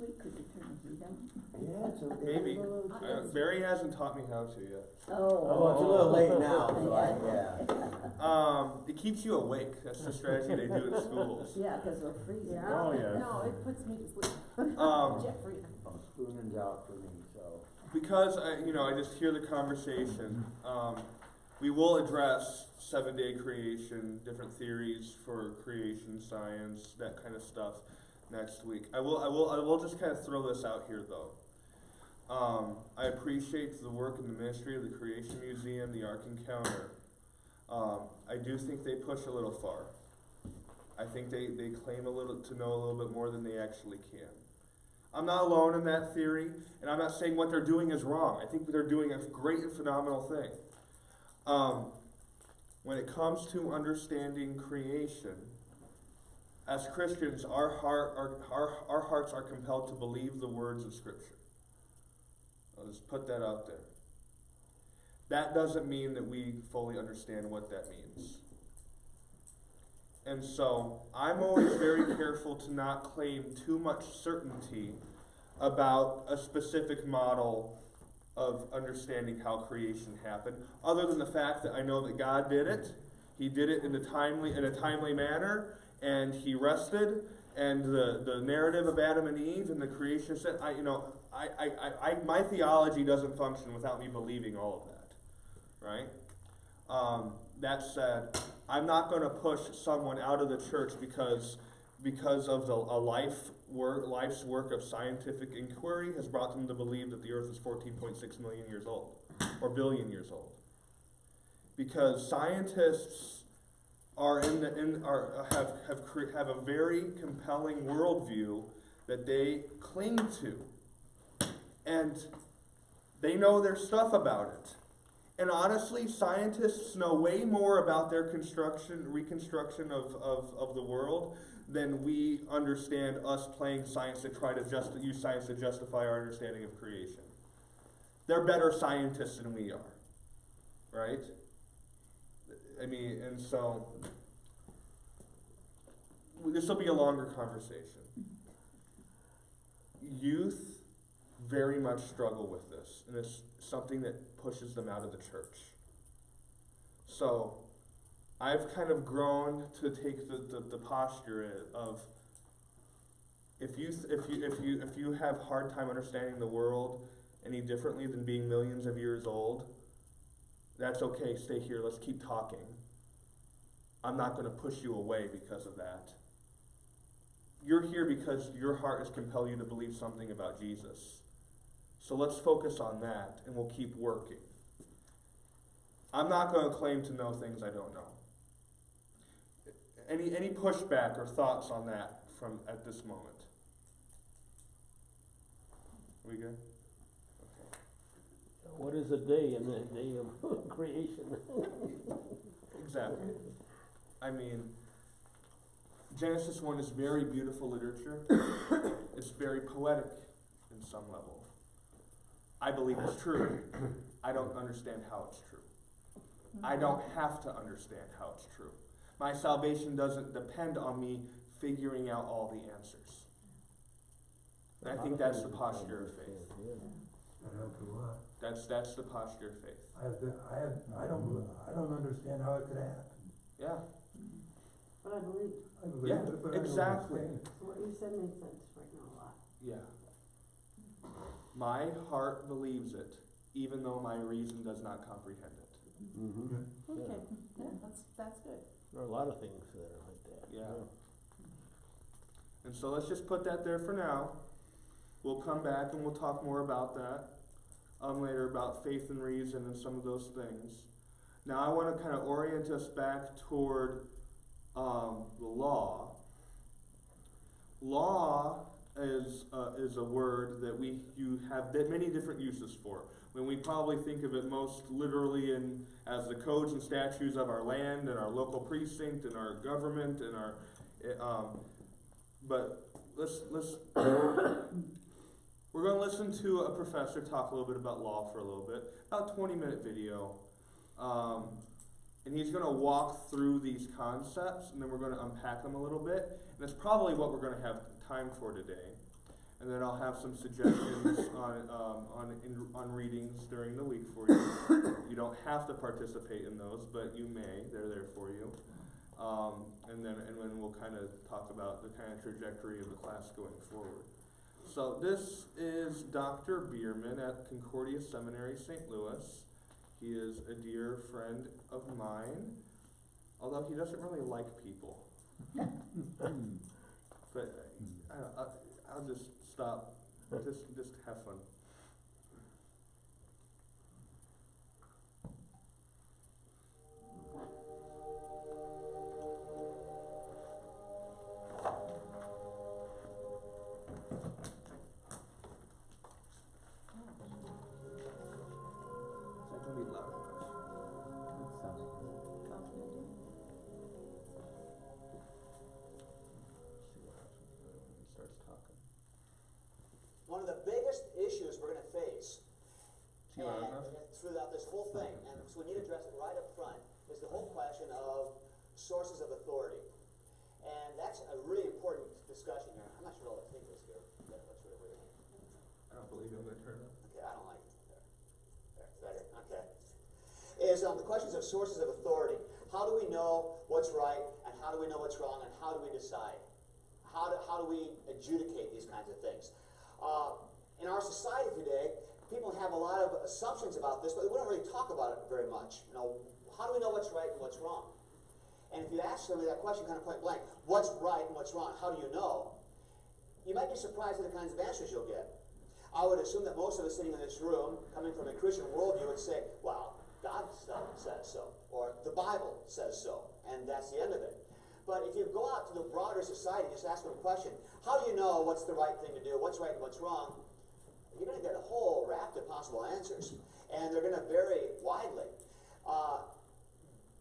week? Could you turn the heat on? Yeah, it's okay. Maybe. Barry hasn't taught me how to yet. Oh, it's a little late now, so It keeps you awake. That's the strategy they do in schools. Yeah, because we're freezing. Yeah. Oh, yeah. No, it puts me to sleep. Jeffrey. Spooning's out for me, so. Because I just hear the conversation. We will address 7-day creation, different theories for creation science, that kind of stuff next week. I will just kind of throw this out here though. I appreciate the work in the ministry of the Creation Museum, the Ark Encounter. I do think they push a little far. I think they claim to know a little bit more than they actually can. I'm not alone in that theory, and I'm not saying what they're doing is wrong. I think they're doing a great and phenomenal thing. When it comes to understanding creation, as Christians, our hearts are compelled to believe the words of Scripture. I'll just put that out there. That doesn't mean that we fully understand what that means. And so, I'm always very careful to not claim too much certainty about a specific model of understanding how creation happened, other than the fact that I know that God did it. He did it in a timely manner, and He rested. And the narrative of Adam and Eve and the creation said, my theology doesn't function without me believing all of that, right? That said, I'm not going to push someone out of the church because of life's work of scientific inquiry has brought them to believe that the earth is 14.6 million years old, or billion years old. Because scientists have a very compelling worldview that they cling to. And they know their stuff about it. And honestly, scientists know way more about their reconstruction of the world than we understand us playing science to try to use science to justify our understanding of creation. They're better scientists than we are, right? I mean, and so this will be a longer conversation. Youth very much struggle with this, and it's something that pushes them out of the church. So I've kind of grown to take the posture of if you have a hard time understanding the world any differently than being millions of years old, that's okay. Stay here. Let's keep talking. I'm not going to push you away because of that. You're here because your heart has compelled you to believe something about Jesus. So let's focus on that, and we'll keep working. I'm not going to claim to know things I don't know. Any pushback or thoughts on that at this moment? Are we good? Okay. What is a day in the day of creation? Exactly. I mean, Genesis 1 is very beautiful literature. It's very poetic in some level. I believe it's true. I don't understand how it's true. I don't have to understand how it's true. My salvation doesn't depend on me figuring out all the answers. And I think that's the posture of faith. That helps a lot. That's the posture of faith. I don't understand how it could happen. Yeah. But I believe. I believe Yeah, it, but exactly. I don't understand. So what you said makes sense right now a lot. Yeah. My heart believes it, even though my reason does not comprehend it. Mm-hmm. Okay, yeah, that's good. There are a lot of things that are like that. Yeah. And so let's just put that there for now. We'll come back and we'll talk more about that later, about faith and reason and some of those things. Now I want to kind of orient us back toward the law. Law is a word that you have many different uses for. When we probably think of it most literally as the codes and statutes of our land and our local precinct and our government and our, but let's we're going to listen to a professor talk a little bit about law for a little bit, about a 20-minute video, and he's going to walk through these concepts, and then we're going to unpack them a little bit, and that's probably what we're going to have time for today. And then I'll have some suggestions on readings during the week for you. You don't have to participate in those, but you may. They're there for you. And then we'll kind of talk about the kind of trajectory of the class going forward. So this is Dr. Bierman at Concordia Seminary, St. Louis. He is a dear friend of mine, although he doesn't really like people. But I'll just stop. Just have fun. It's not gonna be loud enough. He starts talking. One of the biggest issues we're going to face Is he loud enough? throughout this whole thing, and so we need to address it right up front, is the whole question of sources of authority. And that's a really important discussion here. I'm not sure all the thing is here. That looks really weird. I don't believe I'm gonna turn it up. Okay, I don't like it. There, better. Okay. Is the questions of sources of authority. How do we know what's right, and how do we know what's wrong, and how do we decide? How do we adjudicate these kinds of things? In our society today, people have a lot of assumptions about this, but we don't really talk about it very much. You know, how do we know what's right and what's wrong? And if you ask somebody that question kind of point blank, what's right and what's wrong, how do you know? You might be surprised at the kinds of answers you'll get. I would assume that most of us sitting in this room, coming from a Christian worldview, would say, well, God says so, or the Bible says so, and that's the end of it. But if you go out to the broader society and just ask them a question, how do you know what's the right thing to do, what's right and what's wrong? You're going to get a whole raft of possible answers, and they're going to vary widely.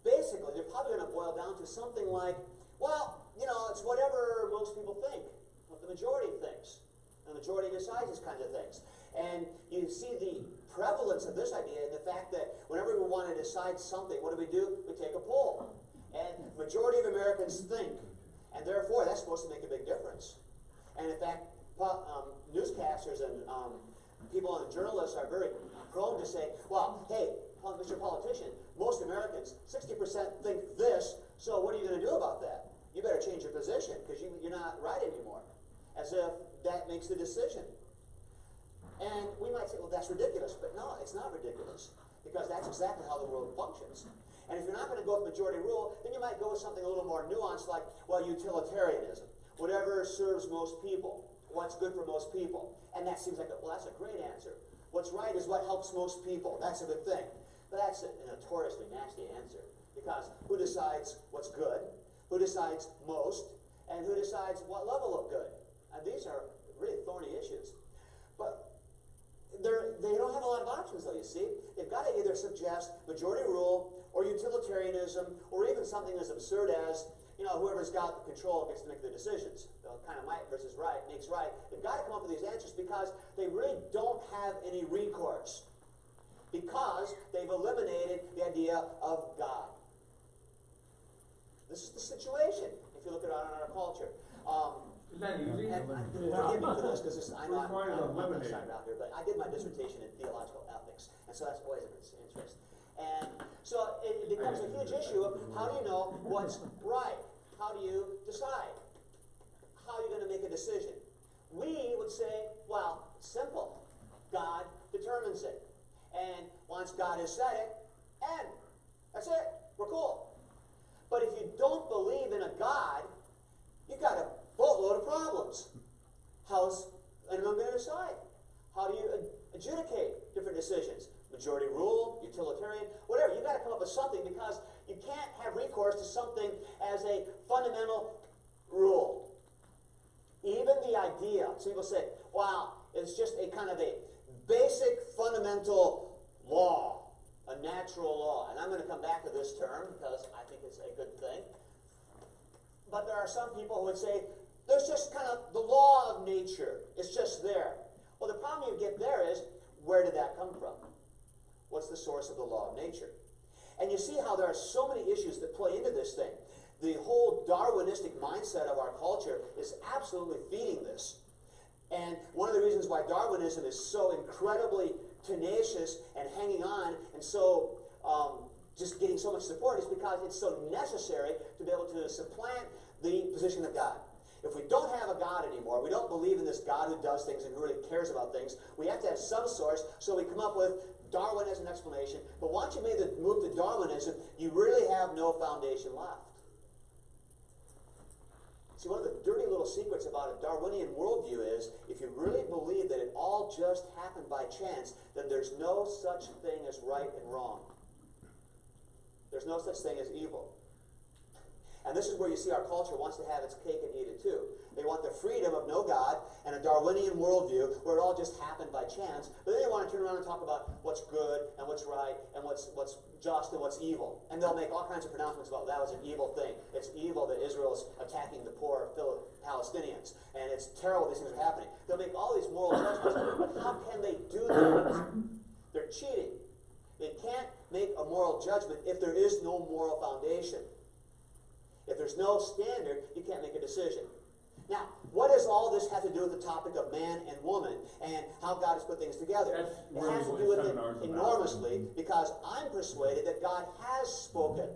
Basically, they're probably going to boil down to something like, well, you know, it's whatever most people think, what the majority thinks. The majority decides these kinds of things. And you see the prevalence of this idea in the fact that whenever we want to decide something, what do? We take a poll. And the majority of Americans think, and therefore that's supposed to make a big difference. And in fact, newscasters and people and journalists are very prone to say, well, hey, Mr. Politician, most Americans, 60% think this, so what are you going to do about that? You better change your position because you're not right anymore. As if that makes the decision. And we might say, well, that's ridiculous. But no, it's not ridiculous. Because that's exactly how the world functions. And if you're not going to go with majority rule, then you might go with something a little more nuanced like, well, utilitarianism. Whatever serves most people. What's good for most people. And that seems like, well, that's a great answer. What's right is what helps most people. That's a good thing. But that's a notoriously nasty answer. Because who decides what's good? Who decides most? And who decides what level of good? And these are really thorny issues. But they don't have a lot of options, though, you see. They've got to either suggest majority rule or utilitarianism or even something as absurd as, you know, whoever's got the control gets to make the decisions. Kind of might versus right makes right. They've got to come up with these answers because they really don't have any recourse. Because they've eliminated the idea of God. This is the situation, if you look at it in our culture. Is that easy? And forgive me for this, because I know I'm on the side out here, but I did my dissertation in theological ethics, and so that's always of interest. And so it becomes a huge issue of how do you know what's right? How do you decide? How are you going to make a decision? We would say, well, it's simple. God determines it. And once God has said it, and that's it. We're cool. But if you don't believe in a God, you've got a boatload of problems. How's anyone going to decide? How do you adjudicate different decisions? Majority rule, utilitarian, whatever. You've got to come up with something because you can't have recourse to something as a fundamental rule. Even the idea, some people say, wow, it's just a kind of a basic fundamental law, a natural law. And I'm going to come back to this term because I think it's a good thing. But there are some people who would say, there's just kind of the law of nature. It's just there. Well, the problem you get there is, where did that come from? What's the source of the law of nature? And you see how there are so many issues that play into this thing. The whole Darwinistic mindset of our culture is absolutely feeding this. And one of the reasons why Darwinism is so incredibly tenacious and hanging on and so just getting so much support is because it's so necessary to be able to supplant the position of God. If we don't have a God anymore, we don't believe in this God who does things and who really cares about things, we have to have some source, so we come up with Darwin as an explanation. But once you made the move to Darwinism, you really have no foundation left. See, one of the dirty little secrets about a Darwinian worldview is, if you really believe that it all just happened by chance, then there's no such thing as right and wrong. There's no such thing as evil. And this is where you see our culture wants to have its cake and eat it too. They want the freedom of no God and a Darwinian worldview where it all just happened by chance, but then they want to turn around and talk about what's good and what's right and what's just and what's evil. And they'll make all kinds of pronouncements about that was an evil thing. It's evil that Israel is attacking the poor Palestinians, and it's terrible these things are happening. They'll make all these moral judgments, but how can they do that? They're cheating. They can't make a moral judgment if there is no moral foundation. If there's no standard, you can't make a decision. Now, what does all this have to do with the topic of man and woman and how God has put things together? That's It really has to what do with this it seminar is about. enormously, because I'm persuaded that God has spoken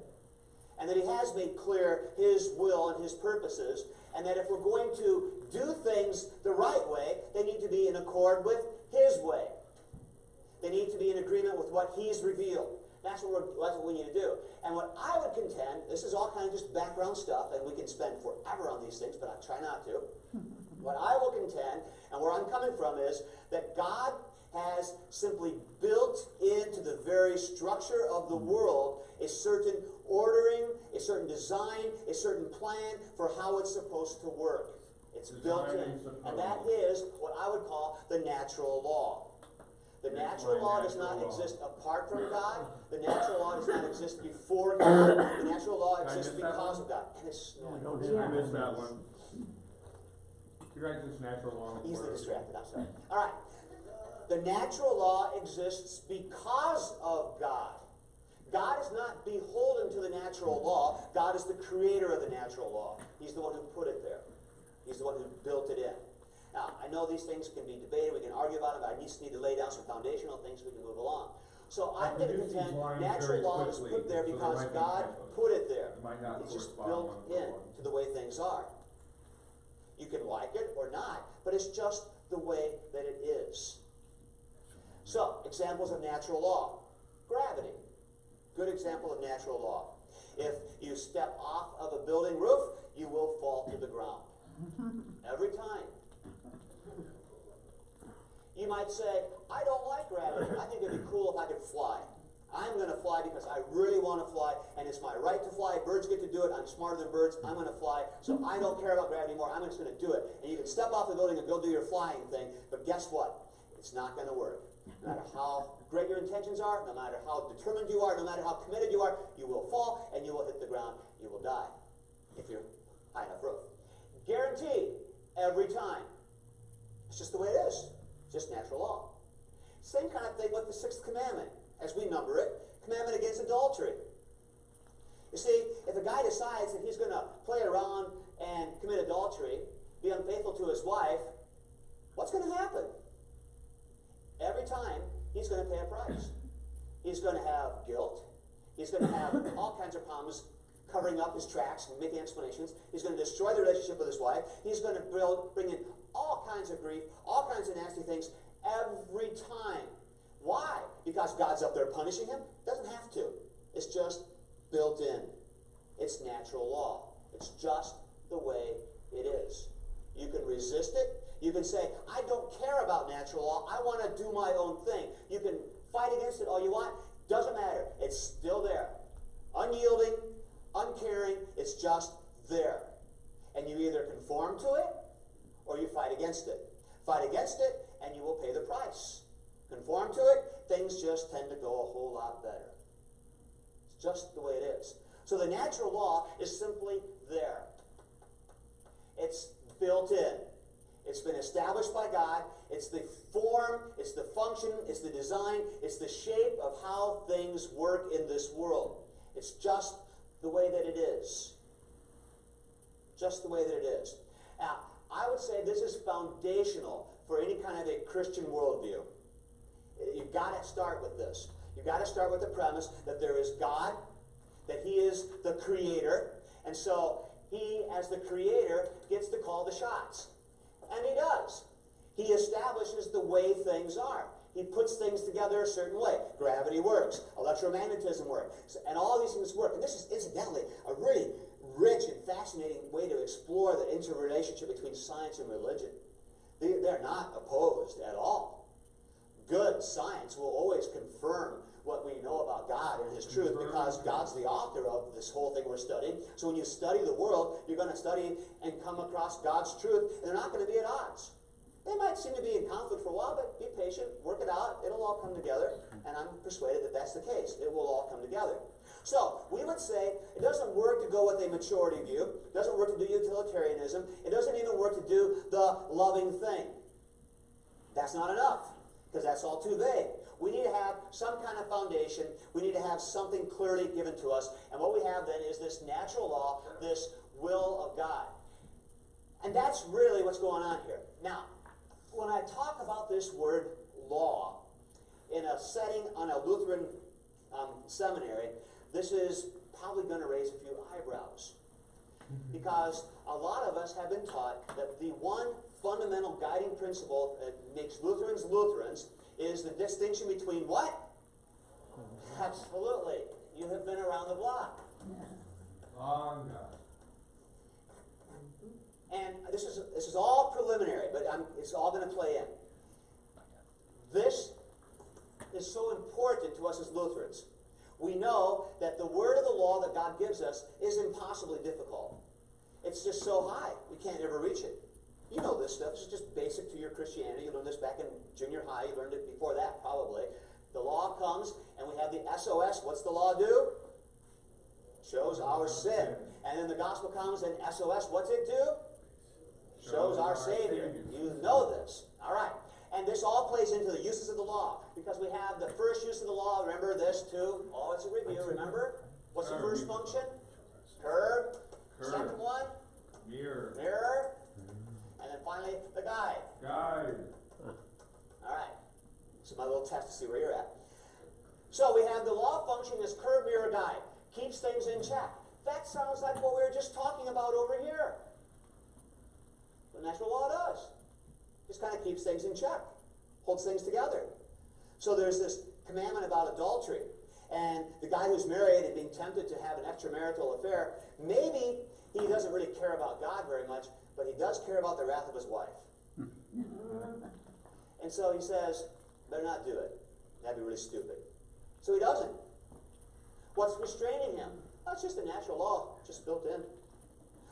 and that He has made clear His will and His purposes, and that if we're going to do things the right way, they need to be in accord with His way. They need to be in agreement with what He's revealed. That's what we need to do. And what I would contend, this is all kind of just background stuff, and we can spend forever on these things, but I try not to. What I will contend, and where I'm coming from, is that God has simply built into the very structure of the world a certain ordering, a certain design, a certain plan for how it's supposed to work. It's built in. And that is what I would call the natural law. The natural law does not exist apart from God. The natural law does not exist before God. The natural law exists because of God. And it's snowing. I missed that one. You're right, this natural law. Easily distracted, I'm sorry. All right. The natural law exists because of God. God is not beholden to the natural law. God is the creator of the natural law. He's the one who put it there. He's the one who built it in. Now, I know these things can be debated, we can argue about them, but I just need to lay down some foundational things so we can move along. So I'm going to contend natural law is put there because God put it there. It's just built in to the way things are. You can like it or not, but it's just the way that it is. So, examples of natural law. Gravity. Good example of natural law. If you step off of a building roof, you will fall to the ground. Every time. You might say, I don't like gravity. I think it'd be cool if I could fly. I'm going to fly because I really want to fly, and it's my right to fly. Birds get to do it. I'm smarter than birds. I'm going to fly, so I don't care about gravity anymore. I'm just going to do it. And you can step off the building and go do your flying thing, but guess what? It's not going to work. No matter how great your intentions are, no matter how determined you are, no matter how committed you are, you will fall, and you will hit the ground. You will die if you're high enough roof. Guaranteed, every time. It's just the way it is. Just natural law. Same kind of thing with the sixth commandment, as we number it, commandment against adultery. You see, if a guy decides that he's going to play around and commit adultery, be unfaithful to his wife, what's going to happen? Every time, he's going to pay a price. He's going to have guilt. He's going to have all kinds of problems covering up his tracks and making explanations. He's going to destroy the relationship with his wife. He's going to bring in all kinds of grief, all kinds of nasty things every time. Why? Because God's up there punishing him? Doesn't have to. It's just built in. It's natural law. It's just the way it is. You can resist it. You can say, I don't care about natural law. I want to do my own thing. You can fight against it all you want. Doesn't matter. It's still there. Unyielding, uncaring, it's just there. And you either conform to it or you fight against it. Fight against it and you will pay the price. Conform to it, things just tend to go a whole lot better. It's just the way it is. So the natural law is simply there. It's built in. It's been established by God. It's the form, it's the function, it's the design, it's the shape of how things work in this world. It's just the way that it is. Just the way that it is. Now, I would say this is foundational for any kind of a Christian worldview. You've got to start with this. You've got to start with the premise that there is God, that He is the Creator, and so He, as the Creator, gets to call the shots. And He does. He establishes the way things are. He puts things together a certain way. Gravity works. Electromagnetism works. And all these things work. And this is incidentally a really rich and fascinating way to explore the interrelationship between science and religion. They're not opposed at all. Good science will always confirm what we know about God and His truth because God's the author of this whole thing we're studying. So when you study the world, you're going to study and come across God's truth, and they're not going to be at odds. They might seem to be in conflict for a while, but be patient, work it out, it'll all come together, and I'm persuaded that that's the case. It will all come together. So, we would say it doesn't work to go with a maturity view, it doesn't work to do utilitarianism, it doesn't even work to do the loving thing. That's not enough, because that's all too vague. We need to have some kind of foundation, we need to have something clearly given to us, and what we have then is this natural law, this will of God. And that's really what's going on here. Now, when I talk about this word law in a setting on a Lutheran seminary, this is probably going to raise a few eyebrows. Because a lot of us have been taught that the one fundamental guiding principle that makes Lutherans Lutherans is the distinction between what? Absolutely. You have been around the block. Long God. And this is all preliminary, but it's all going to play in. This is so important to us as Lutherans. We know that the word of the law that God gives us is impossibly difficult. It's just so high, we can't ever reach it. You know this stuff. This is just basic to your Christianity. You learned this back in junior high. You learned it before that, probably. The law comes, and we have the SOS. What's the law do? Shows our sin. And then the gospel comes, and SOS, what's it do? Shows our Savior. You know this. All right. And this all plays into the uses of the law. Because we have the first use of the law. Remember this, too? Oh, it's a review. Remember? What's the first function? Curb. Second one? Mirror. Mirror. And then finally, the guide. Guide. All right. So my little test to see where you're at. So we have the law function as curb, mirror, guide. Keeps things in check. That sounds like what we were just talking about over here. The natural law does. Just kind of keeps things in check. Holds things together. So there's this commandment about adultery. And the guy who's married and being tempted to have an extramarital affair, maybe he doesn't really care about God very much, but he does care about the wrath of his wife. And so he says, better not do it. That'd be really stupid. So he doesn't. What's restraining him? Oh, it's just a natural law, just built in.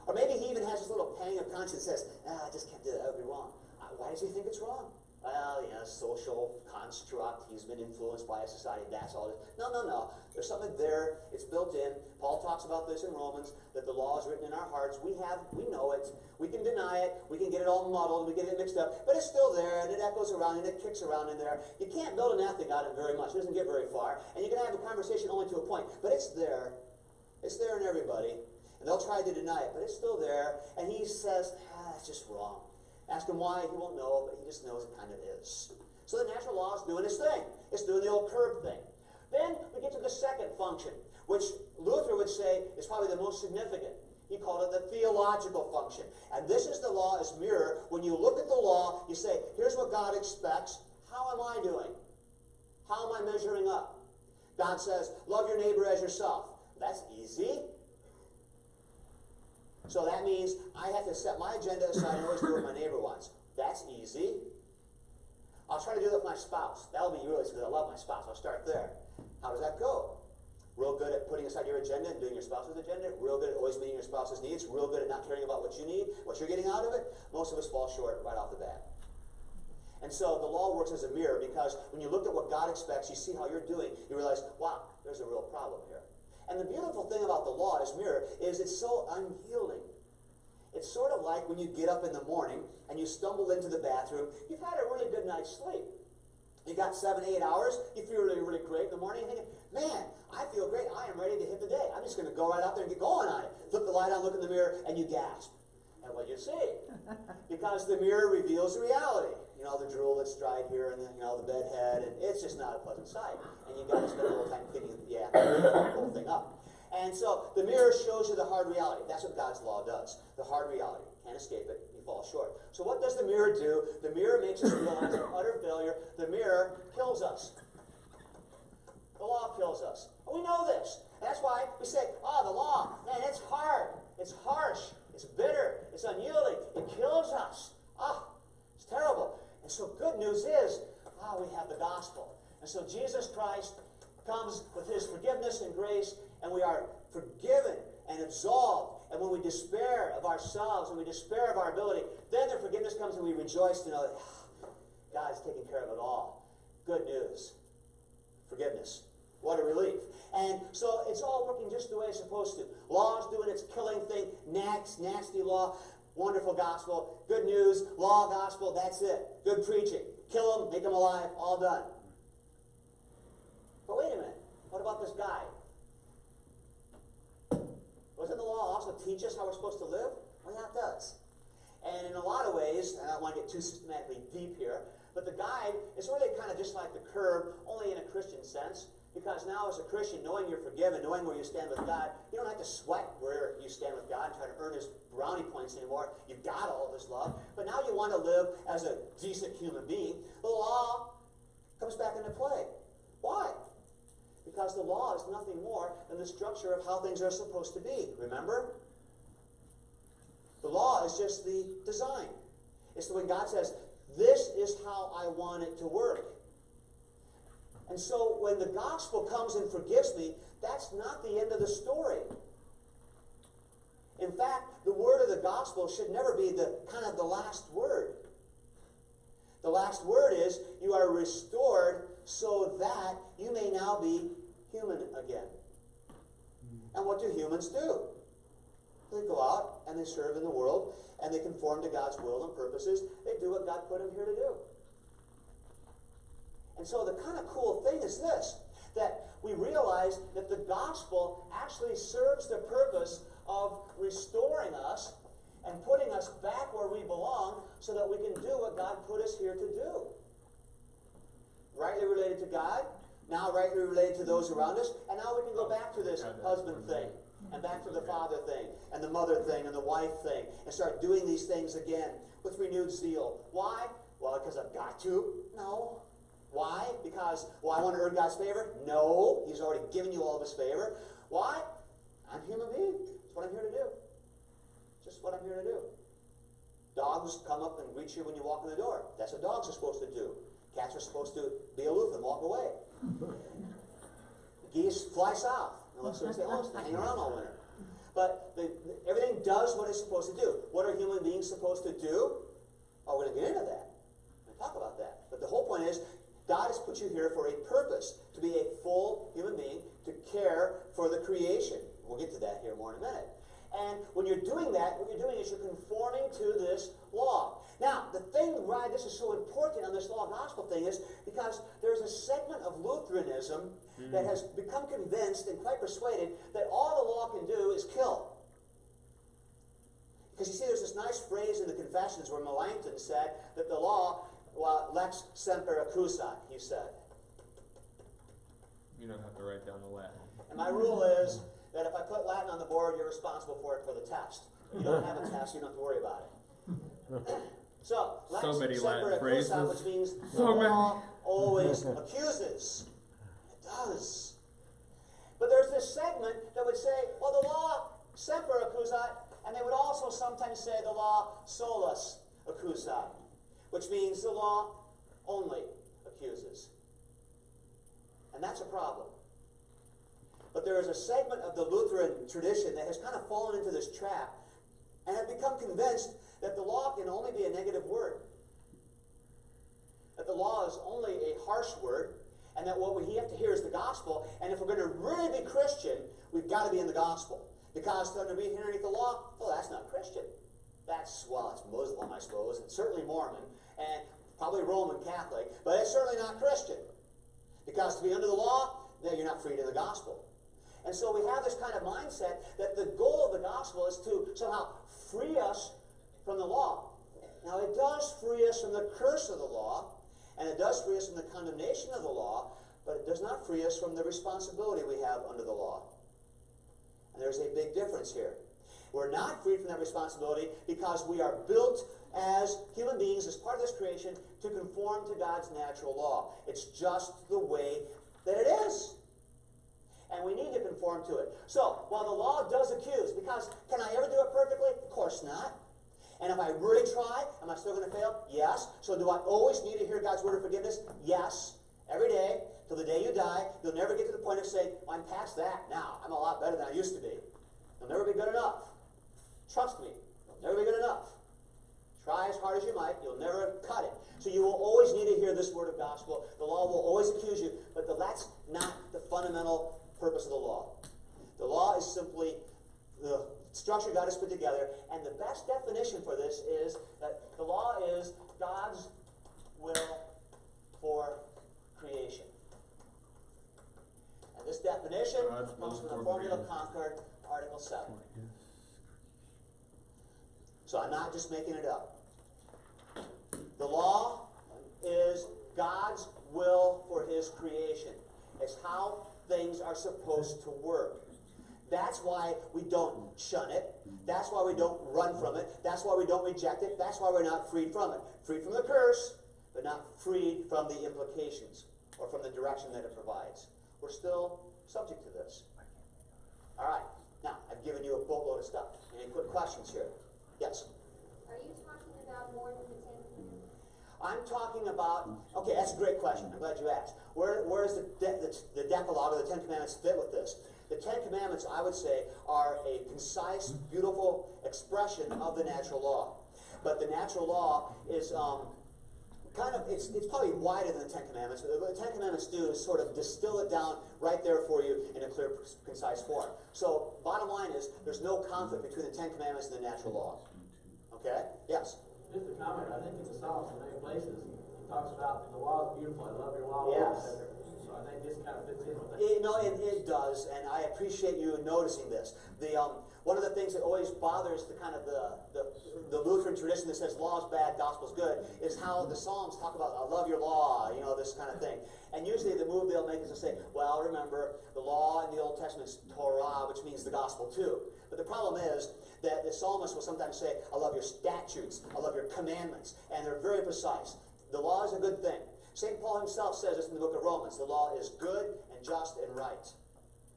Or maybe he even has this little pang of conscience that says, I just can't do that, that would be wrong. Why does he think it's wrong? Well, social construct, he's been influenced by a society, that's all it is. No. There's something there, it's built in. Paul talks about this in Romans, that the law is written in our hearts. We know it. We can deny it. We can get it all muddled. We get it mixed up. But it's still there, and it echoes around, and it kicks around in there. You can't build an ethic out of it very much. It doesn't get very far. And you can have a conversation only to a point. But it's there. It's there in everybody. And they'll try to deny it, but it's still there. And he says, it's just wrong. Ask him why, he won't know, but he just knows it kind of is. So the natural law is doing its thing. It's doing the old curb thing. Then we get to the second function, which Luther would say is probably the most significant. He called it the theological function. And this is the law as mirror. When you look at the law, you say, here's what God expects. How am I doing? How am I measuring up? God says, love your neighbor as yourself. That's easy. So that means I have to set my agenda aside and always do what my neighbor wants. That's easy. I'll try to do that with my spouse. That'll be really easy because I love my spouse. I'll start there. How does that go? Real good at putting aside your agenda and doing your spouse's agenda. Real good at always meeting your spouse's needs. Real good at not caring about what you need, what you're getting out of it. Most of us fall short right off the bat. And so the law works as a mirror because when you look at what God expects, you see how you're doing, you realize, wow, there's a real problem here. And the beautiful thing about the law as mirror is it's so unyielding. It's sort of like when you get up in the morning and you stumble into the bathroom, you've had a really good night's sleep. You got 7, 8 hours, you feel really, really great in the morning, you're thinking, man, I feel great, I am ready to hit the day. I'm just going to go right out there and get going on it. Flip the light on, look in the mirror, and you gasp. at what you see. Because the mirror reveals the reality. You know, the drool that's dried here and the bed head, and it's just not a pleasant sight. And you've got to spend a little time cleaning the whole thing up. And so the mirror shows you the hard reality. That's what God's law does. The hard reality. Can't escape it. You fall short. So what does the mirror do? The mirror makes us realize our utter failure. The mirror kills us. The law kills us. And we know this. And that's why we say, the law, man, it's hard. It's harsh. It's bitter. It's unyielding. It kills us. It's terrible. And so good news is, we have the gospel. And so Jesus Christ comes with his forgiveness and grace, and we are forgiven and absolved. And when we despair of ourselves, when we despair of our ability, then the forgiveness comes and we rejoice to know that God's taking care of it all. Good news. Forgiveness. What a relief. And so it's all working just the way it's supposed to. Law's doing its killing thing. Nasty law. Wonderful gospel. Good news. Law, gospel. That's it. Good preaching. Kill them. Make them alive. All done. But wait a minute. What about this guy? Doesn't the law also teach us how we're supposed to live? Well, yeah, it does. And in a lot of ways, and I don't want to get too systematically deep here, but the guide is really kind of just like the curb, only in a Christian sense. Because now as a Christian, knowing you're forgiven, knowing where you stand with God, you don't have to sweat where you stand with God and try to earn his brownie points anymore. You've got all of his love. But now you want to live as a decent human being. The law comes back into play. Why? Because the law is nothing more than the structure of how things are supposed to be. Remember? The law is just the design. It's when God says, this is how I want it to work. And so when the gospel comes and forgives me, that's not the end of the story. In fact, the word of the gospel should never be the last word. The last word is, you are restored so that you may now be human again. And what do humans do? They go out and they serve in the world and they conform to God's will and purposes. They do what God put them here to do. And so the kind of cool thing is this, that we realize that the gospel actually serves the purpose of restoring us and putting us back where we belong so that we can do what God put us here to do. Rightly related to God, now rightly related to those around us, and now we can go back to this husband thing, and back to the father thing, and the mother thing, and the wife thing, and start doing these things again with renewed zeal. Why? Well, because I've got to? No. Why? Because, I want to earn God's favor? No. He's already given you all of his favor. Why? I'm a human being. That's what I'm here to do. Just what I'm here to do. Dogs come up and greet you when you walk in the door. That's what dogs are supposed to do. Cats are supposed to be aloof and walk away. Geese fly south, unless they hang around all winter. But everything does what it's supposed to do. What are human beings supposed to do? We're going to get into that. We're going to talk about that. But the whole point is, God has put you here for a purpose, to be a full human being, to care for the creation. We'll get to that here more in a minute. And when you're doing that, what you're doing is you're conforming to this law. Now, the thing why this is so important on this law-gospel thing is because there's a segment of Lutheranism that has become convinced and quite persuaded that all the law can do is kill. Because you see, there's this nice phrase in the Confessions where Melanchthon said that the law, lex semper accusat, he said. You don't have to write down the Latin. And my rule is that if I put Latin on the board, you're responsible for it for the test. If you don't have a test, you don't have to worry about it. So, lex many semper Latin phrases. accusat, which means So the many. law always accuses. It does. But there's this segment that would say, well, the law semper accusat, and they would also sometimes say the law solus accusat, which means the law only accuses. And that's a problem. But there is a segment of the Lutheran tradition that has kind of fallen into this trap and have become convinced that the law can only be a negative word. That the law is only a harsh word, and that what we have to hear is the gospel, and if we're going to really be Christian, we've got to be in the gospel. Because to be underneath the law, well, that's not Christian. That's Muslim, I suppose, and certainly Mormon, and probably Roman Catholic, but it's certainly not Christian. Because to be under the law, then you're not freed in the gospel. And so we have this kind of mindset that the goal of the gospel is to somehow free us from the law. Now, it does free us from the curse of the law, and it does free us from the condemnation of the law, but it does not free us from the responsibility we have under the law. And there's a big difference here. We're not freed from that responsibility because we are built as human beings, as part of this creation, to conform to God's natural law. It's just the way that it is. And we need to conform to it. So, while the law does accuse, because can I ever do it perfectly? Of course not. And if I really try, am I still going to fail? Yes. So do I always need to hear God's word of forgiveness? Yes. Every day, till the day you die, you'll never get to the point of saying, well, I'm past that now. I'm a lot better than I used to be. You'll never be good enough. Trust me, you'll never be good enough. Try as hard as you might, you'll never cut it. So you will always need to hear this word of gospel. The law will always accuse you, but that's not the fundamental purpose of the law. The law is simply the structure God has put together, and the best definition for this is that the law is God's will for creation. And this definition comes from the Formula Concord, Article 7. So I'm not just making it up. The law is God's will for his creation. It's how things are supposed to work. That's why we don't shun it. That's why we don't run from it. That's why we don't reject it. That's why we're not freed from it. Freed from the curse, but not freed from the implications or from the direction that it provides. We're still subject to this. All right. Now, I've given you a boatload of stuff. Any quick questions here? Yes? Are you talking about more than the 10 Commandments? I'm talking about, okay, that's a great question. I'm glad you asked. Where does the Decalogue or the 10 Commandments fit with this? The 10 Commandments, I would say, are a concise, beautiful expression of the natural law. But the natural law is it's probably wider than the 10 Commandments. What the 10 Commandments do is sort of distill it down right there for you in a clear, concise form. So, bottom line is, there's no conflict between the 10 Commandments and the natural law. Okay? Yes? Just a comment, I think in the Psalms, in many places, he talks about the law is beautiful, I love your law. Yes. So I think this kind of fits in with that. It does, and I appreciate you noticing this. One of the things that always bothers the Lutheran tradition that says law is bad, gospel is good, is how the Psalms talk about, I love your law, this kind of thing. And usually the move they'll make is to say, well, remember, the law in the Old Testament is Torah, which means the gospel too. But the problem is that the psalmist will sometimes say, I love your statutes, I love your commandments, and they're very precise. The law is a good thing. St. Paul himself says this in the book of Romans, the law is good and just and right.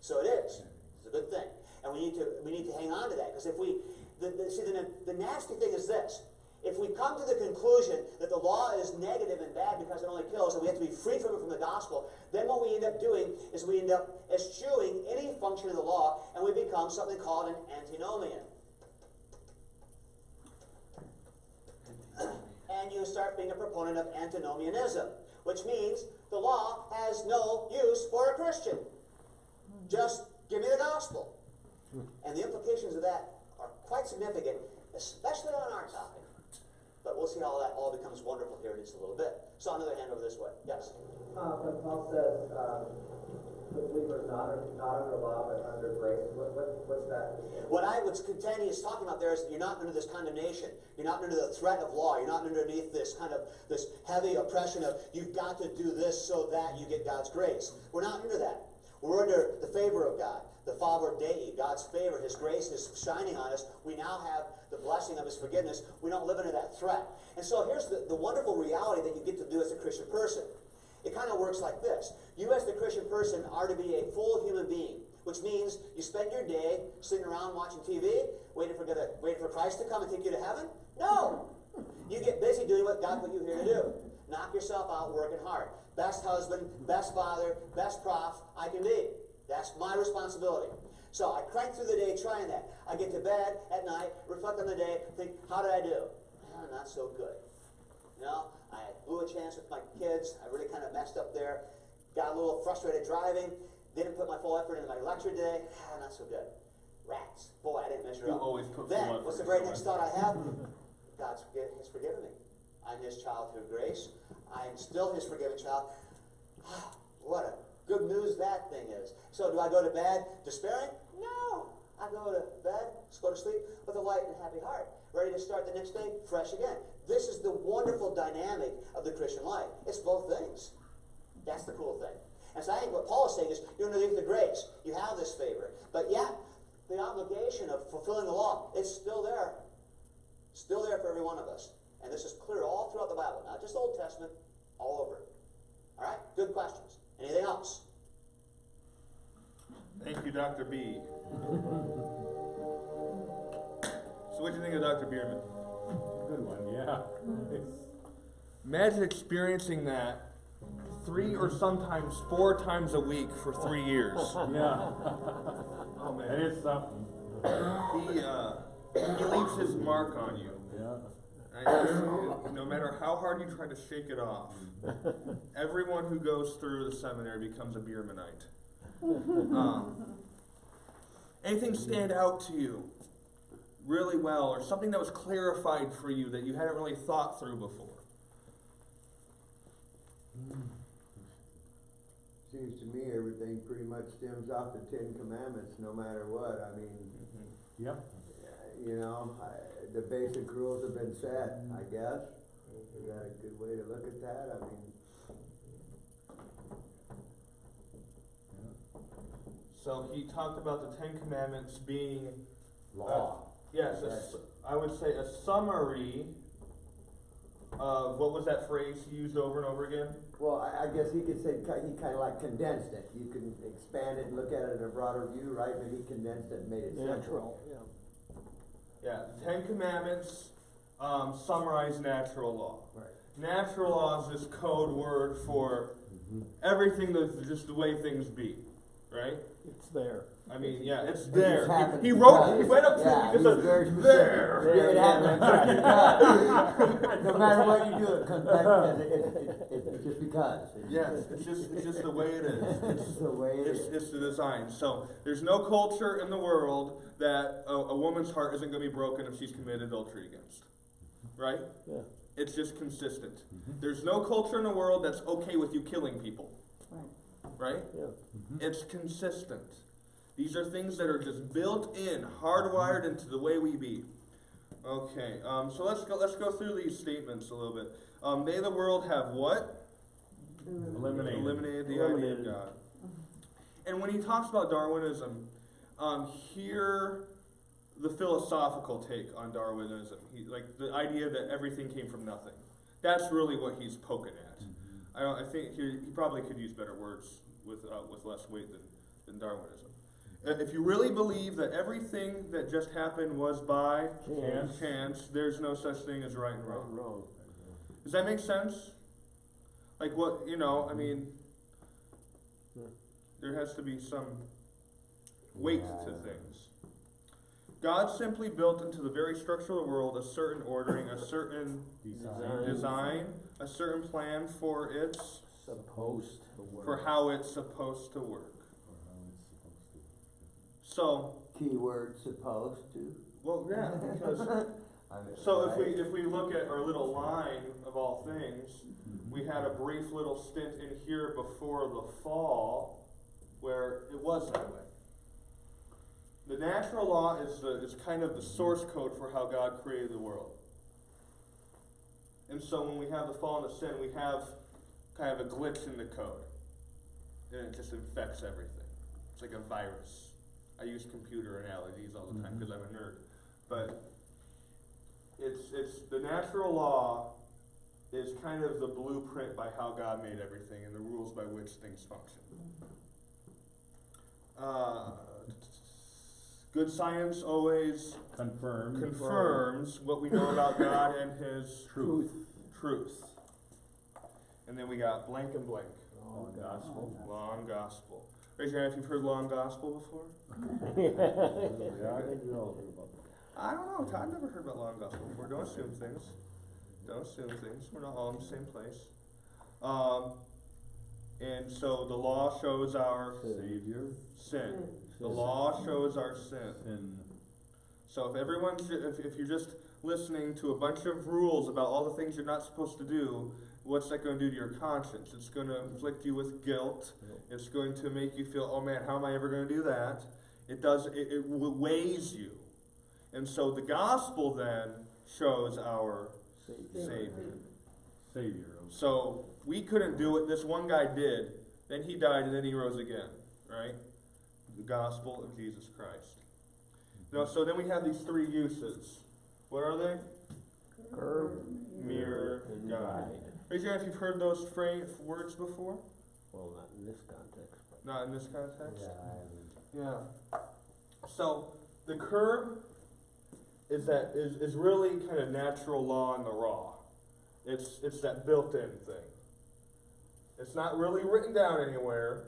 So it is. It's a good thing. And we need to hang on to that, because if we, the nasty thing is this. If we come to the conclusion that the law is negative and bad because it only kills, and we have to be free from it from the gospel, then what we end up doing is we end up eschewing any function of the law, and we become something called an antinomian. And you start being a proponent of antinomianism, which means the law has no use for a Christian. Just give me the gospel. And the implications of that are quite significant, especially on our topic. But we'll see how that all becomes wonderful here in just a little bit. So another hand over this way. Yes? When Paul says the believer not under law but under grace, what's that? What I would contend he is talking about there is that you're not under this condemnation. You're not under the threat of law. You're not underneath this this heavy oppression of you've got to do this so that you get God's grace. We're not under that. We're under the favor of God, the favor Dei, God's favor, his grace is shining on us. We now have the blessing of his forgiveness. We don't live under that threat. And so here's the wonderful reality that you get to do as a Christian person. It kind of works like this. You as the Christian person are to be a full human being, which means you spend your day sitting around watching TV, waiting for Christ to come and take you to heaven? No! You get busy doing what God put you here to do. Knock yourself out working hard. Best husband, best father, best prof I can be. That's my responsibility. So I crank through the day trying that. I get to bed at night, reflect on the day, think, how did I do? Oh, not so good. I blew a chance with my kids. I really kind of messed up there. Got a little frustrated driving. Didn't put my full effort into my lecture today. Not so good. Rats. Boy, I didn't measure up. Always put Then, full effort what's the into very my next thought I have? God has forgiven me. I'm his child through grace. I am still his forgiven child. What a good news that thing is. So do I go to bed despairing? No. I go to bed, go to sleep with a light and happy heart, ready to start the next day fresh again. This is the wonderful dynamic of the Christian life. It's both things. That's the cool thing. And so I think what Paul is saying is, you're underneath the grace. You have this favor. But yet, the obligation of fulfilling the law, it's still there. Still there for every one of us. And this is clear all throughout the Bible. Not just Old Testament, all over it. All right? Good questions. Anything else? Thank you, Dr. B. So what do you think of Dr. Bierman? Good one, yeah. Imagine experiencing that 3 or sometimes 4 times a week for 3 years. Yeah. Oh man. It is something. He leaves his mark on you. Yeah. Right? No matter how hard you try to shake it off, everyone who goes through the seminary becomes a Biermanite. Anything stand out to you really well, or something that was clarified for you that you hadn't really thought through before? Seems to me everything pretty much stems off the 10 Commandments, no matter what. I mean, Yep. you know, the basic rules have been set, I guess. Is that a good way to look at that? I mean, So he talked about the 10 Commandments being law. yes, I would say a summary of, what was that phrase he used over and over again? Well, I guess he could say he kind of like condensed it. You can expand it and look at it in a broader view, right? But he condensed it and made it simple. Natural, yeah. Yeah, the 10 Commandments summarize natural law. Right. Natural law is this code word for everything that's just the way things be, right? It's there. I mean, yeah, it's It there. just happens He wrote, because- he went up to yeah, it, he he's just very said, specific. there. Yeah, it happens because. No matter what you do, it comes back because it's just because. Yes, it's just the way it is. It's the way it is. It's the design. So there's no culture in the world that a woman's heart isn't going to be broken if she's committed adultery against, right? Yeah. It's just consistent. There's no culture in the world that's okay with you killing people, right? Yeah. It's consistent. These are things that are just built in, hardwired into the way we be. Okay, so let's go through these statements a little bit. They, the world, have what? Eliminated the idea of God. And when he talks about Darwinism, hear the philosophical take on Darwinism. Like the idea that everything came from nothing. That's really what he's poking at. I think he probably could use better words with less weight than Darwinism. If you really believe that everything that just happened was by chance, there's no such thing as right and wrong. Does that make sense? Like what, I mean, there has to be some weight to things. God simply built into the very structure of the world a certain ordering, a certain design, a certain plan for its Supposed to work. for how it's supposed to work. So, Keyword supposed to. well, yeah, because so if we look at our little line of all things, we had a brief little stint in here before the fall where it was that way. The natural law is kind of the source code for how God created the world. And so when we have the fall and the sin, we have kind of a glitch in the code. And it just infects everything. It's like a virus. I use computer analogies all the time because I'm a nerd. But it's the natural law is kind of the blueprint by how God made everything and the rules by which things function. Good science always confirms what we know about God and His truth. And then we got blank and blank. Long gospel. Raise your hand if you've heard long gospel before. I don't know. I've never heard about long gospel before. Don't assume things. We're not all in the same place. And so the law shows our sin. The law shows our sin. So if you're just listening to a bunch of rules about all the things you're not supposed to do, what's that going to do to your conscience? It's going to inflict you with guilt. It's going to make you feel, oh man, how am I ever going to do that? It weighs you. And so the gospel then shows our Savior. So we couldn't do it. This one guy did. Then he died and then he rose again. Right? The gospel of Jesus Christ. Now, so then we have these three uses. What are they? Curb, Mirror, and guide. Raise your hand if you've heard those words before. Well, not in this context, but. Not in this context? Yeah, I haven't. Yeah. So the curb is really kind of natural law in the raw. It's that built-in thing. It's not really written down anywhere.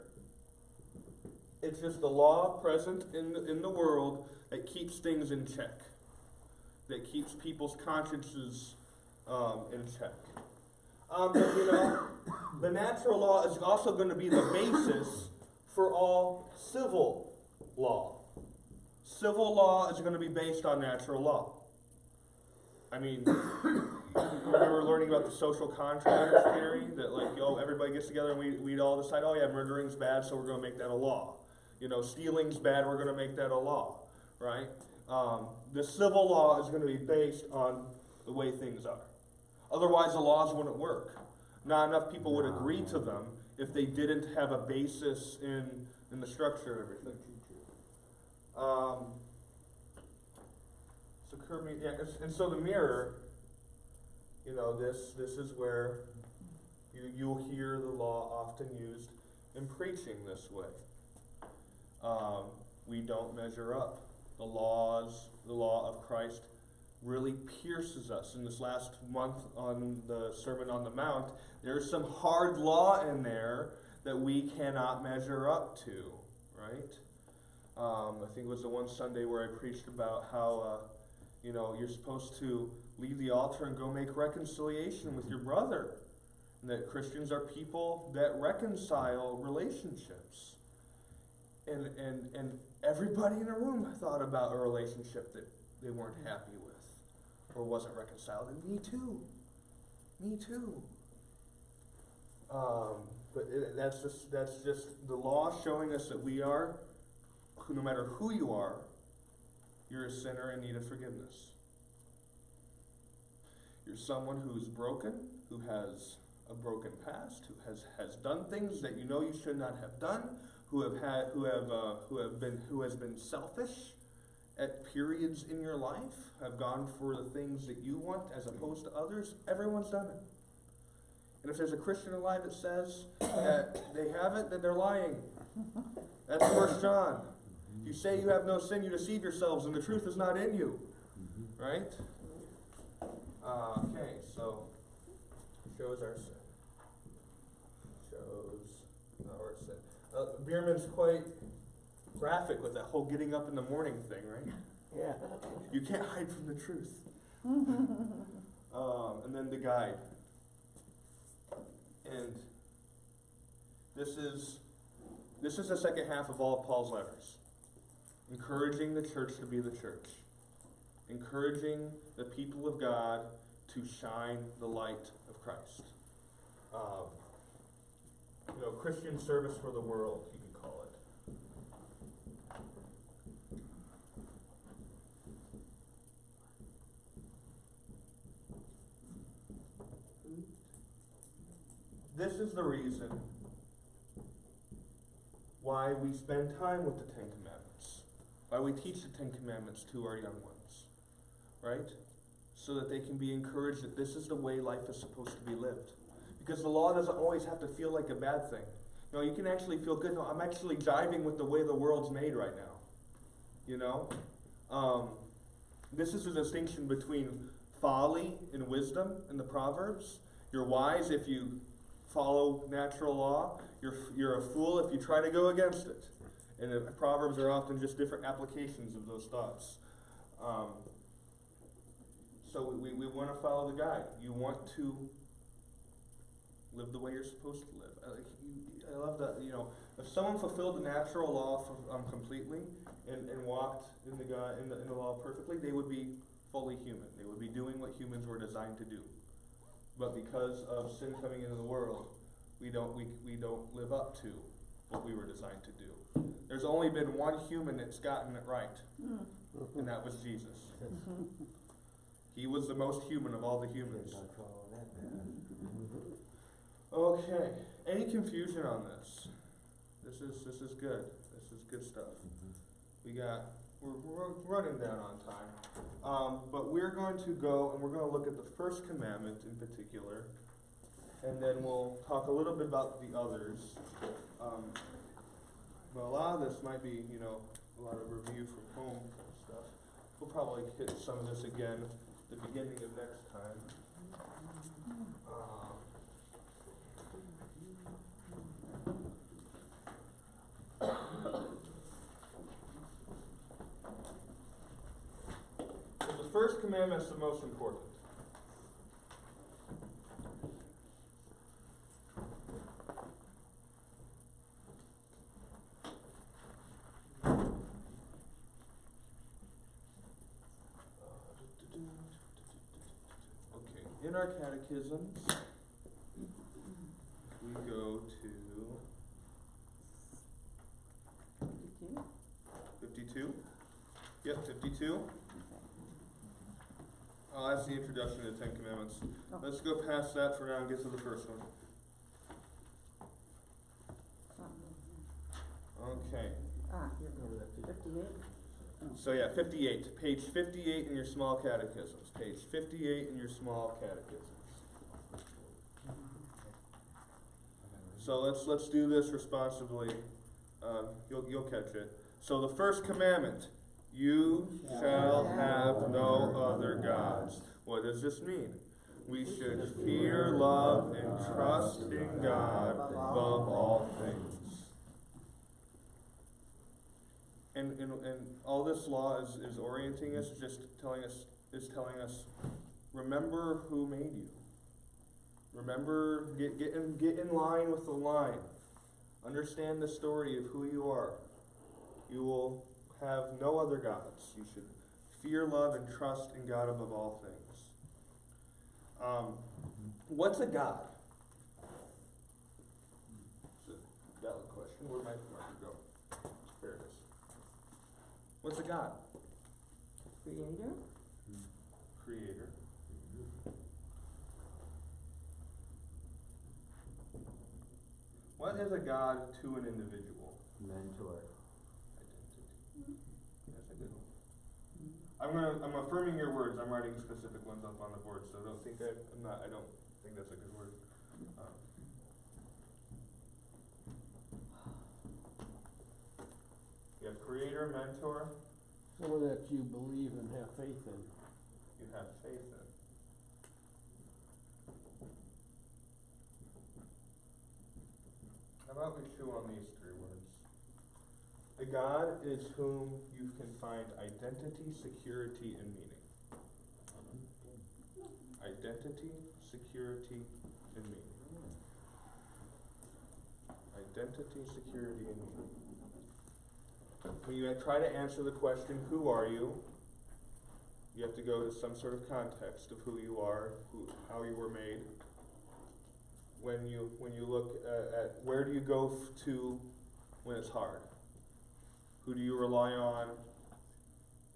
It's just the law present in the world that keeps things in check. That keeps people's consciences in check. But the natural law is also going to be the basis for all civil law. Civil law is going to be based on natural law. I mean, remember learning about the social contract theory? That everybody gets together and we'd all decide, oh yeah, murdering's bad, so we're going to make that a law. Stealing's bad, we're going to make that a law. Right? The civil law is going to be based on the way things are. Otherwise, the laws wouldn't work. Not enough people would agree to them if they didn't have a basis in the structure of everything. And so the mirror, this is where you'll hear the law often used in preaching this way. We don't measure up. The law of Christ really pierces us. In this last month on the Sermon on the Mount, there's some hard law in there that we cannot measure up to, right? I think it was the one Sunday where I preached about how, you're supposed to leave the altar and go make reconciliation with your brother. And that Christians are people that reconcile relationships. And everybody in the room thought about a relationship that they weren't happy with or wasn't reconciled. And me too. But that's just the law showing us that we are, no matter who you are, you're a sinner in need of forgiveness. You're someone who's broken, who has a broken past, who has done things that you should not have done, who has been selfish at periods in your life, have gone for the things that you want as opposed to others. Everyone's done it. And if there's a Christian alive that says that they haven't, then they're lying. That's 1 John. If you say you have no sin, you deceive yourselves, and the truth is not in you. Right? Okay, so shows our sin. Shows our sin. Bierman's quite graphic with that whole getting up in the morning thing, right? Yeah. You can't hide from the truth. And then the guide. And this is the second half of all of Paul's letters. Encouraging the church to be the church. Encouraging the people of God to shine the light of Christ. Christian service for the world, you could call it. This is the reason why we spend time with the Ten Commandments. Why we teach the Ten Commandments to our young ones. Right? So that they can be encouraged that this is the way life is supposed to be lived. Because the law doesn't always have to feel like a bad thing. No, you can actually feel good. No, I'm actually jiving with the way the world's made right now. This is a distinction between folly and wisdom in the Proverbs. You're wise if you follow natural law. You're a fool if you try to go against it. And the Proverbs are often just different applications of those thoughts. So we want to follow the guide. You want to live the way you're supposed to live. I love that. If someone fulfilled the natural law completely and walked in the law perfectly, they would be fully human. They would be doing what humans were designed to do. But because of sin coming into the world, we don't live up to what we were designed to do. There's only been one human that's gotten it right, and that was Jesus. He was the most human of all the humans. Okay, any confusion on this? This is good. This is good stuff. We're running down on time, but we're going to go and we're going to look at the first commandment in particular, and then we'll talk a little bit about the others. But a lot of this might be, a lot of review from home stuff. We'll probably hit some of this again at the beginning of next time. The first commandment is the most important. Okay, in our catechisms, we go to 52. Yep, 52. Oh, that's the introduction to the Ten Commandments. Oh. Let's go past that for now and get to the first one. Okay. You're 58? So yeah, 58. Page 58 in your small catechisms. Page 58 in your small catechisms. So let's do this responsibly. You'll catch it. So the first commandment, you shall have no other gods. What does this mean? We should fear, love, and trust in God above all things. And all this law is orienting us, just telling us, remember who made you. Remember, get in line with the line. Understand the story of who you are. You will have no other gods. You should fear, love, and trust in God above all things. What's a god? It's a valid question. Where'd my marker go? There it is. What's a god? Creator? Creator. What is a god to an individual? Mentor. Identity. That's a good one. I'm affirming your words. I'm writing specific ones up on the board, so don't think I don't think that's a good word. You have creator, mentor. Someone that you believe and have faith in. You have faith in. How about we chew on these three words? The God is whom you can find identity, security, and meaning. Identity, security, and meaning. Identity, security, and meaning. When you try to answer the question, who are you? You have to go to some sort of context of who you are, how you were made. When you look at where do you go to when it's hard? Who do you rely on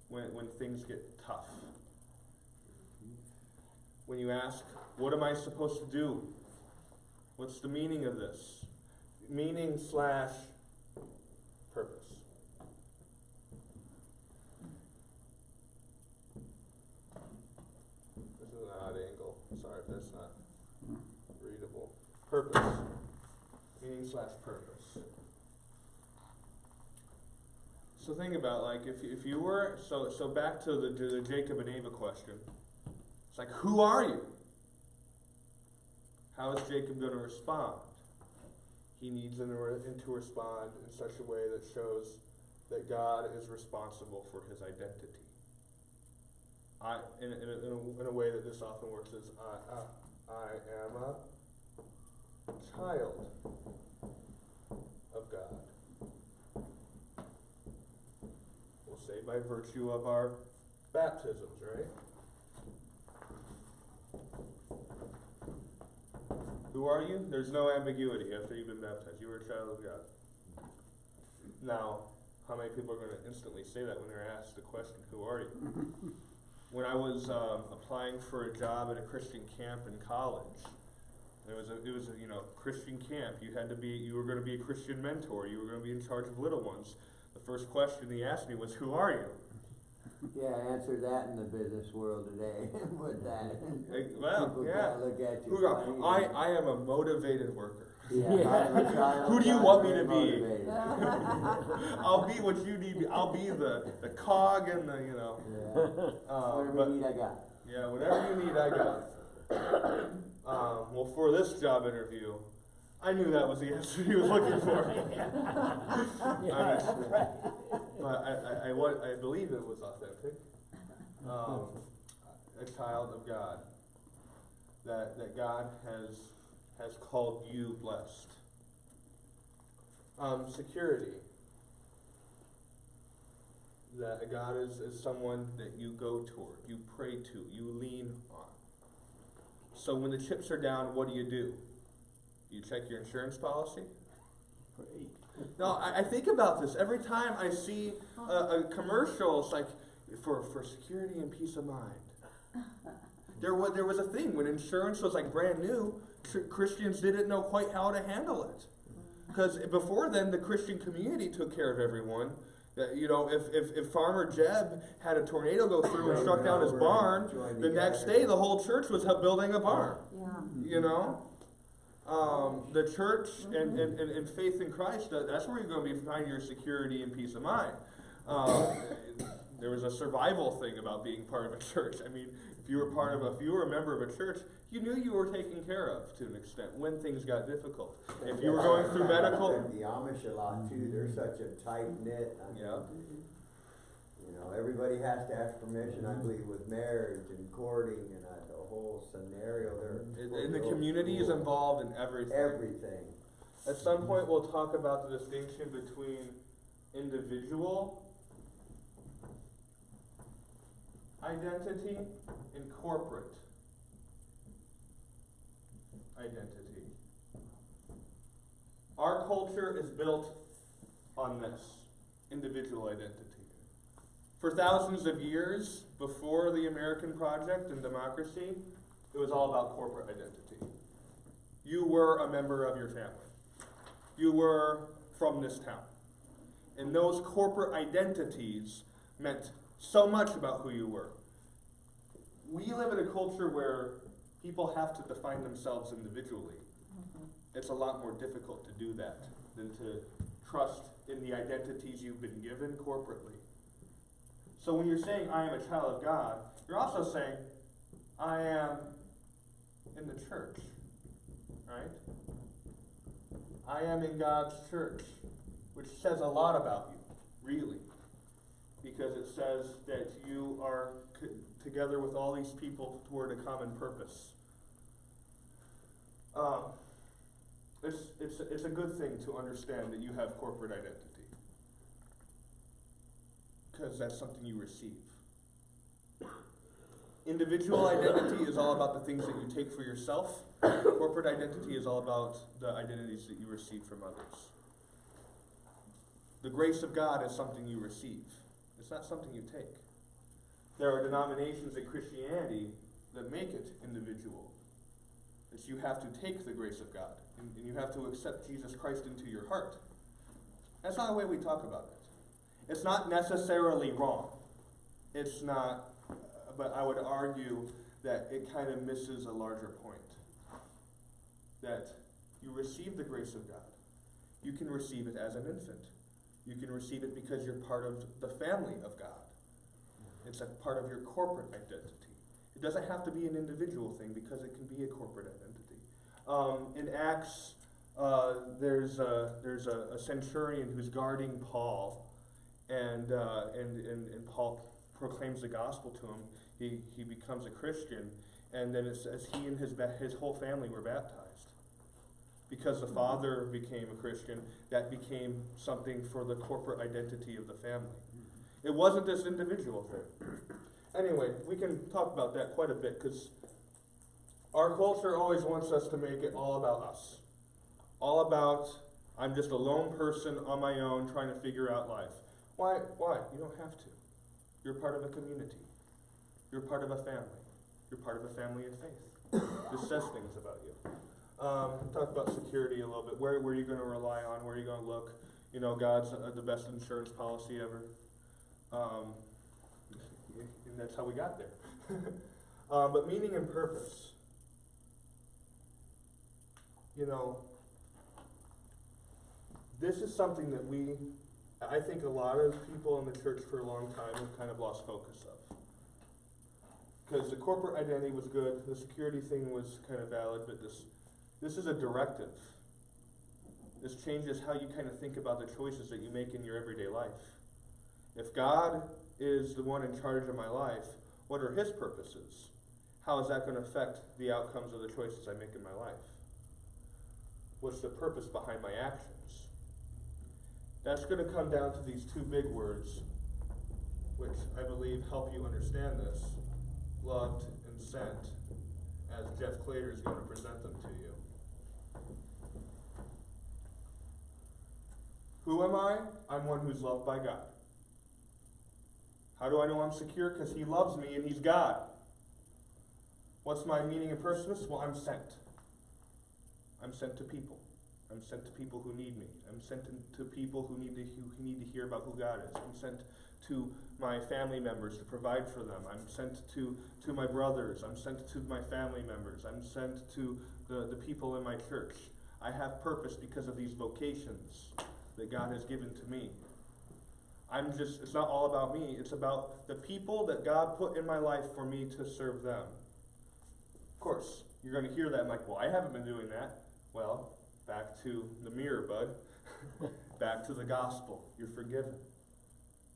when things get tough? When you ask, what am I supposed to do? What's the meaning of this? Meaning / purpose. This is an odd angle. Sorry if that's not readable. Purpose. Meaning / purpose. So think about, like, if you were, so back to the Jacob and Ava question. It's like, who are you? How is Jacob going to respond? He needs to respond in such a way that shows that God is responsible for his identity. In a way that this often works is, I am a child of God. We'll say by virtue of our baptisms, right? Who are you? There's no ambiguity after you've been baptized. You are a child of God. Now, how many people are going to instantly say that when they're asked the question, who are you? When I was applying for a job at a Christian camp in college, it was a Christian camp. You were going to be a Christian mentor. You were going to be in charge of little ones. The first question he asked me was, who are you? Yeah, answer that in the business world today. With that, Well, people yeah. kinda look at you Who are, funny. I am a motivated worker. Yeah, I'm a child. Who do you God, want me very to be? motivated. I'll be what you need. I'll be the cog and the Yeah. Whatever but you need, I got. yeah, whatever you need, I got. Well, for this job interview, I knew that was the answer he was looking for. But I believe it was authentic. A child of God. That God has called you blessed. Security. That God is someone that you go toward, you pray to, you lean on. So when the chips are down, what do? You check your insurance policy? Pray. No, I think about this. Every time I see a commercial, it's like, for security and peace of mind. There was a thing when insurance was like brand new, Christians didn't know quite how to handle it. Because before then, the Christian community took care of everyone. If Farmer Jeb had a tornado go through and struck down his barn, the next day the whole church was building a barn. Yeah. The church and faith in Christ, that's where you're going to find your security and peace of mind. There was a survival thing about being part of a church. I mean, if you were a member of a church, you knew you were taken care of to an extent when things got difficult. If you were going through medical, The Amish a lot too. They're such a tight knit. yeah. Everybody has to ask permission. I believe with marriage and courting and the whole scenario. And the community is involved in everything. Everything. At some point, we'll talk about the distinction between individual identity and corporate identity. Our culture is built on this, individual identity. For thousands of years, before the American project and democracy, it was all about corporate identity. You were a member of your family. You were from this town. And those corporate identities meant so much about who you were. We live in a culture where people have to define themselves individually. It's a lot more difficult to do that than to trust in the identities you've been given corporately. So when you're saying, I am a child of God, you're also saying, I am in the church, right? I am in God's church, which says a lot about you, really. Because it says that you are together with all these people toward a common purpose. It's a good thing to understand that you have corporate identity, because that's something you receive. Individual identity is all about the things that you take for yourself. Corporate identity is all about the identities that you receive from others. The grace of God is something you receive. It's not something you take. There are denominations in Christianity that make it individual. That you have to take the grace of God, and you have to accept Jesus Christ into your heart. That's not the way we talk about it. It's not necessarily wrong. It's not, but I would argue that it kind of misses a larger point. That you receive the grace of God. You can receive it as an infant. You can receive it because you're part of the family of God. It's a part of your corporate identity. It doesn't have to be an individual thing because it can be a corporate identity. In Acts, there's a centurion who's guarding Paul, and Paul proclaims the gospel to him. He becomes a Christian, and then it says he and his whole family were baptized. Because the father became a Christian, that became something for the corporate identity of the family. It wasn't this individual thing. Anyway, we can talk about that quite a bit, because our culture always wants us to make it all about us. All about, I'm just a lone person on my own trying to figure out life. Why? You don't have to. You're part of a community. You're part of a family. You're part of a family of faith. This says things about you. Talk about security a little bit. Where are you going to rely on? Where are you going to look? You know, God's the best insurance policy ever. And that's how we got there. But meaning and purpose. You know, this is something that I think a lot of people in the church for a long time have kind of lost focus of. Because the corporate identity was good, the security thing was kind of valid, but this is a directive. This changes how you kind of think about the choices that you make in your everyday life. If God is the one in charge of my life, what are His purposes? How is that going to affect the outcomes of the choices I make in my life? What's the purpose behind my actions? That's going to come down to these two big words, which I believe help you understand this: loved and sent, as Jeff Cloetter is going to present them to you. Who am I? I'm one who's loved by God. How do I know I'm secure? Because He loves me and He's God. What's my meaning and purpose? Well, I'm sent. I'm sent to people. I'm sent to people who need me. I'm sent to people who need to hear about who God is. I'm sent to my family members to provide for them. I'm sent to my brothers. I'm sent to my family members. I'm sent to the people in my church. I have purpose because of these vocations that God has given to me. It's not all about me. It's about the people that God put in my life for me to serve them. Of course, you're going to hear that and like, well, I haven't been doing that. Well, back to the mirror, bud. Back to the gospel. You're forgiven.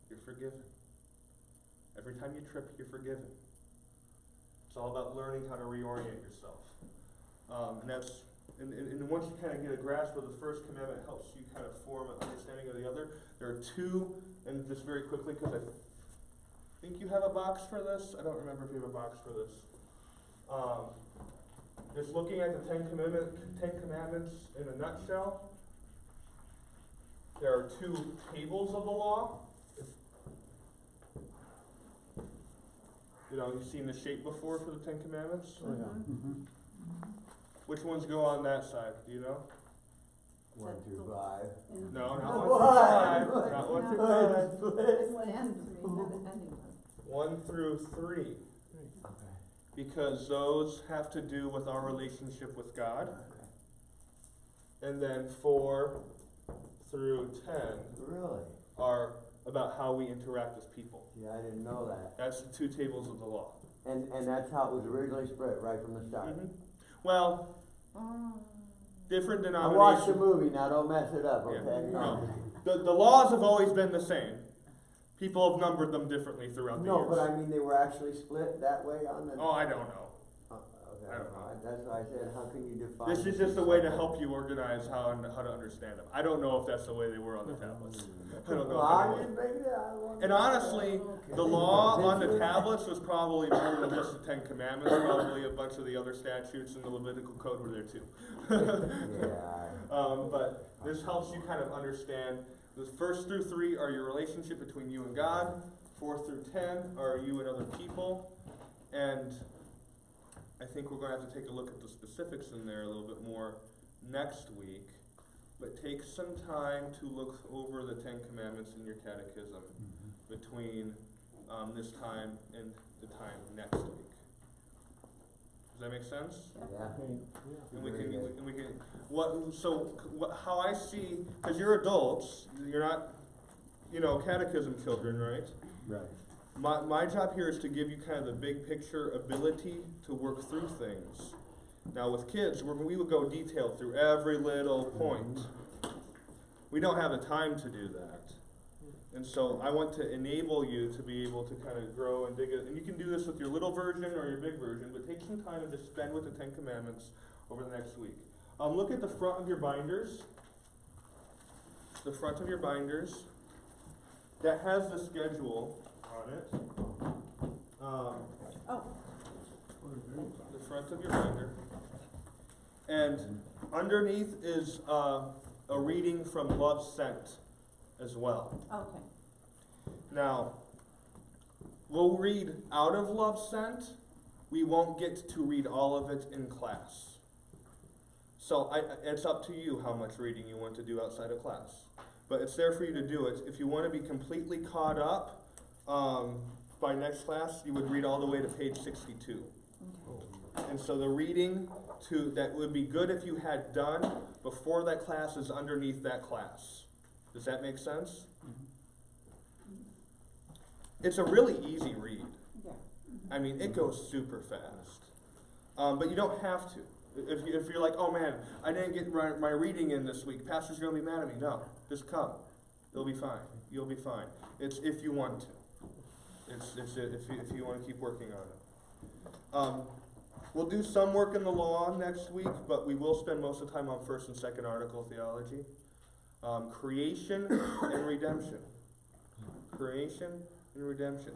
You're forgiven. Every time you trip, you're forgiven. It's all about learning how to reorient yourself. And once you kind of get a grasp of the first commandment, it helps you kind of form an understanding of the other. There are two, and just very quickly, because I think you have a box for this. I don't remember if you have a box for this. Just looking at the Ten Commandments in a nutshell, there are two tables of the law. You've seen the shape before for the Ten Commandments? Oh, yeah. Mm-hmm. Which ones go on that side? Do you know? 1 through 5. No, not 1 through 5. Not 1 through 5. It's one and three, not an ending one. 1 through 3. Okay. Because those have to do with our relationship with God. And then 4 through 10 Really? are about how we interact with people. Yeah, I didn't know that. That's the two tables of the law. And that's how it was originally split, right from the start. Mm-hmm. Well, different I denominations. watched the movie, now don't mess it up, okay? Yeah. No. The laws have always been the same. People have numbered them differently throughout the years. No, but I mean, they were actually split that way on the... Oh, I don't know. Okay, I don't know. That's why I said, how can you define... This is just a way to help you organize how to understand them. I don't know if that's the way they were on the tablets. I don't know. Well, I didn't bring it out. And honestly, the law on the tablets was probably more than just the Ten Commandments. Probably a bunch of the other statutes in the Levitical Code were there too. Yeah. But this helps you kind of understand. The first through 3 are your relationship between you and God. 4 through 10 are you and other people. And I think we're going to have to take a look at the specifics in there a little bit more next week. But take some time to look over the 10 Commandments in your catechism between this time and the time next week. Does that make sense? Yeah. And we can. How I see, because you're adults, you're not, catechism children, right? Right. My job here is to give you kind of the big picture ability to work through things. Now with kids, we would go detailed through every little point. We don't have the time to do that. And so I want to enable you to be able to kind of grow and dig it. And you can do this with your little version or your big version, but take some time and just spend with the 10 Commandments over the next week. Look at the front of your binders. The front of your binders. That has the schedule on it. The front of your binder. And underneath is a reading from Love Sent as well. Okay. Now, we'll read out of Love Sent. We won't get to read all of it in class. So it's up to you how much reading you want to do outside of class. But it's there for you to do it. If you want to be completely caught up by next class, you would read all the way to page 62. Okay. And so the reading that would be good if you had done before that class is underneath that class. Does that make sense? It's a really easy read. Yeah. I mean, it goes super fast. But you don't have to. If you're like, oh man, I didn't get my reading in this week, Pastor's going to be mad at me. No, just come. It'll be fine. You'll be fine. It's if you want to. It's if you want to keep working on it. We'll do some work in the law next week, but we will spend most of the time on first and second article theology. Creation and redemption. Creation and redemption.